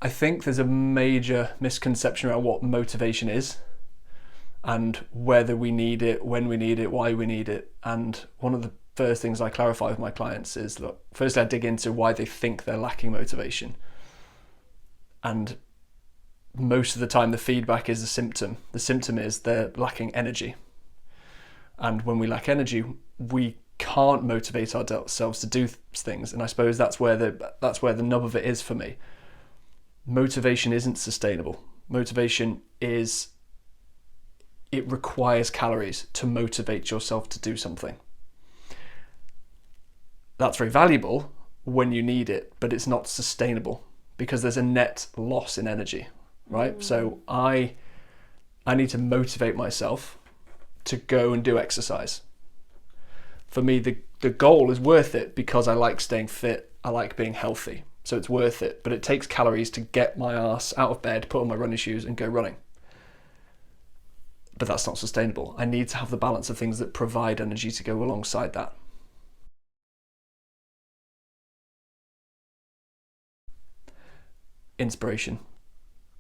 I think there's a major misconception around what motivation is and whether we need it, when we need it, why we need it. And one of the first things I clarify with my clients is, look, firstly I dig into why they think they're lacking motivation. And most of the time the feedback is a symptom. The symptom is they're lacking energy. And when we lack energy, we can't motivate ourselves to do things. And I suppose that's where the nub of it is for me. Motivation isn't sustainable. Motivation is, it requires calories to motivate yourself to do something. That's very valuable when you need it, but it's not sustainable because there's a net loss in energy, right? So I need to motivate myself to go and do exercise. For me, the goal is worth it because I like staying fit, I like being healthy, so it's worth it. But it takes calories to get my ass out of bed, put on my running shoes and go running. But that's not sustainable. I need to have the balance of things that provide energy to go alongside that. Inspiration,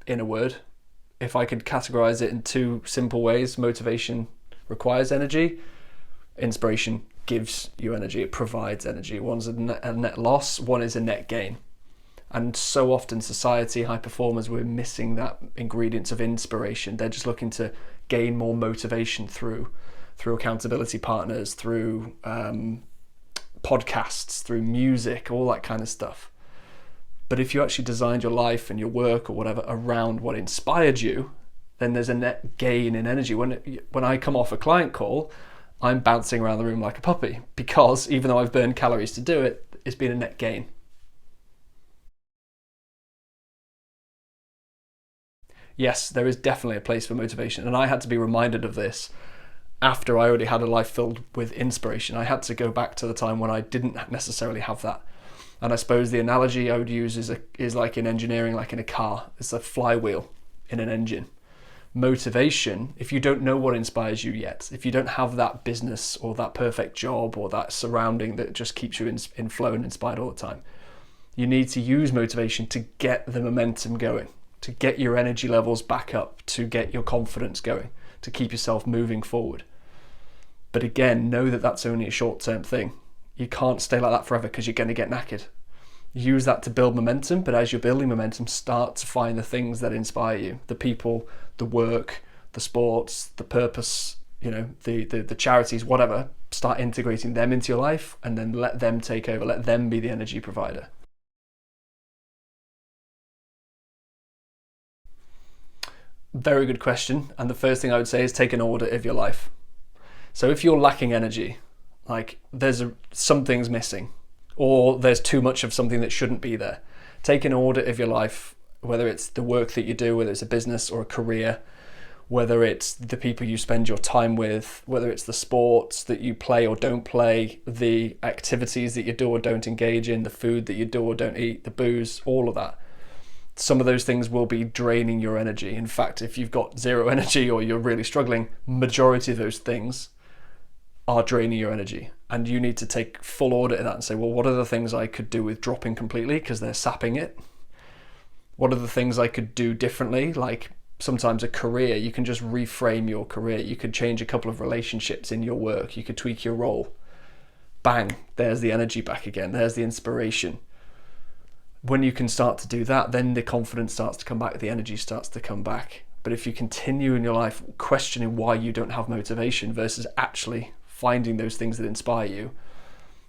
in a word. If I could categorize it in two simple ways, motivation requires energy, inspiration gives you energy, it provides energy. One's a net loss, one is a net gain. And so often society, high performers, we're missing that ingredients of inspiration. They're just looking to gain more motivation through accountability partners, through podcasts, through music, all that kind of stuff. But if you actually designed your life and your work or whatever around what inspired you, then there's a net gain in energy. When I come off a client call, I'm bouncing around the room like a puppy because even though I've burned calories to do it, it's been a net gain. Yes, there is definitely a place for motivation, and I had to be reminded of this after I already had a life filled with inspiration. I had to go back to the time when I didn't necessarily have that. And I suppose the analogy I would use is like in engineering, like in a car. It's a flywheel in an engine. Motivation, if you don't know what inspires you yet, if you don't have that business or that perfect job or that surrounding that just keeps you in flow and inspired all the time, you need to use motivation to get the momentum going, to get your energy levels back up, to get your confidence going, to keep yourself moving forward. But again, know that that's only a short-term thing. You can't stay like that forever because you're going to get knackered. Use that to build momentum, but as you're building momentum, start to find the things that inspire you, the people, the work, the sports, the purpose, the charities, whatever. Start integrating them into your life and then let them take over, let them be the energy provider. Very good question. And the first thing I would say is take an audit of your life. So if you're lacking energy, like something's missing, or there's too much of something that shouldn't be there, take an audit of your life, whether it's the work that you do, whether it's a business or a career, whether it's the people you spend your time with, whether it's the sports that you play or don't play, the activities that you do or don't engage in, the food that you do or don't eat, the booze, all of that. Some of those things will be draining your energy. In fact, if you've got zero energy or you're really struggling, majority of those things are draining your energy. And you need to take full audit of that and say, well, what are the things I could do with dropping completely because they're sapping it? What are the things I could do differently? Like sometimes a career, you can just reframe your career. You could change a couple of relationships in your work. You could tweak your role. Bang, there's the energy back again. There's the inspiration. When you can start to do that, then the confidence starts to come back, the energy starts to come back. But if you continue in your life questioning why you don't have motivation versus actually finding those things that inspire you,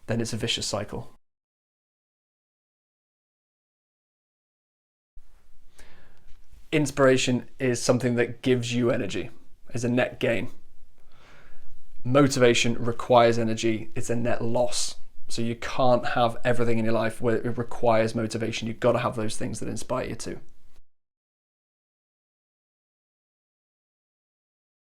then it's a vicious cycle. Inspiration is something that gives you energy, is a net gain. Motivation requires energy, it's a net loss. So you can't have everything in your life where it requires motivation. You've got to have those things that inspire you too.